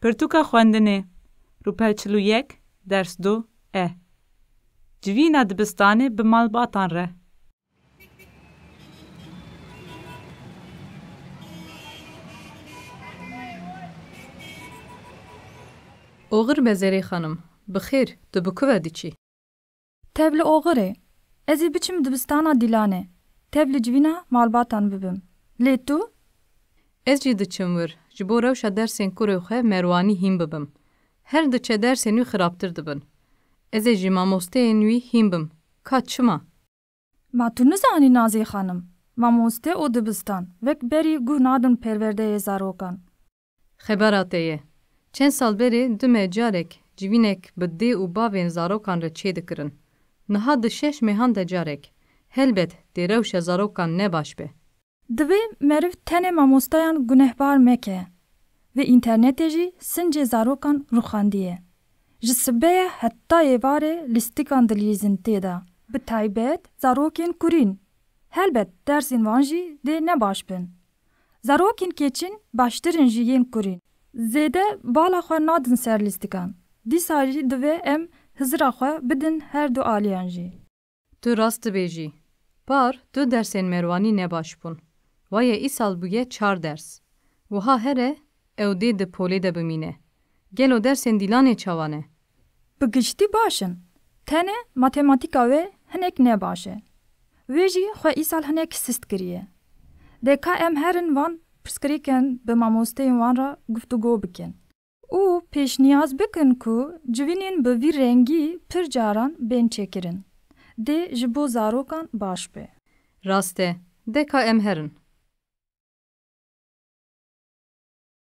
Pirtûka xwendinê rûpelçilû yek ders 2 e. Civîna dibistanê bi malbatan re. Oğir Bezerê xanım, bixêr, tu bi ku ve diçî? Tev li oğirê. Ez ê biçim dibistana Dîlanê. Tev li civîna malbatan bibim. Lê tu? Ez jî diçim wir, ji bo rewşa dersên kurê xwe merwanî hîn bibim. Her diçe dersên wî xirabtir dibin. Ez ê jî mamosteyên wî hîn bim. Ka çima? Ma tu nizanî Nazê xanım. Mamoste û dibistan. Vek berî guh nadin perwerdeyê zarokan. Xebera te ye. Çend sal berê du me carek civînek bi dê û bavên zarokan re çê dikirin. Niha di 6 mehan de carek. Helbet dê rewşa zarokan ne baş be. Divê meriv tenê mamosteyan gunehbar meke. Ve internetê jî sincê zarokan rûxandiye. Ji sibeya heta êvarê lîstikan dilîzin têda. Bi taybet zarokên kurîn. Helbet dersên wan jî dê ne baş bin. Zarokên keçîn baştirin ji yên kurîn. Zêde bala xwe nadin ser lîstikan. Dîsa jî divê em hizira xwe bidin her du aliyan jî. Tu rast dibêjî. Par du dersên merwanî ne baş bûn. Vaye îsal bûye 4 ders. Wiha here ew dê di polê de bimîne. Gelo dersên Dîlanê çawa ne? Bi giştî başin. Tenê matematîka wê hinek ne baş e. Wê jî xwe îsal hinek sist kiriye. Dê ka em herin van pirsgirêkên bi mamosteyên wan re guftûgû bikin. û pêşniyaz bikin ku civînên bi vî rengî pir caran bên çêkirin. Dê ji bo zarokan baş be. Rast e. De ka em herin.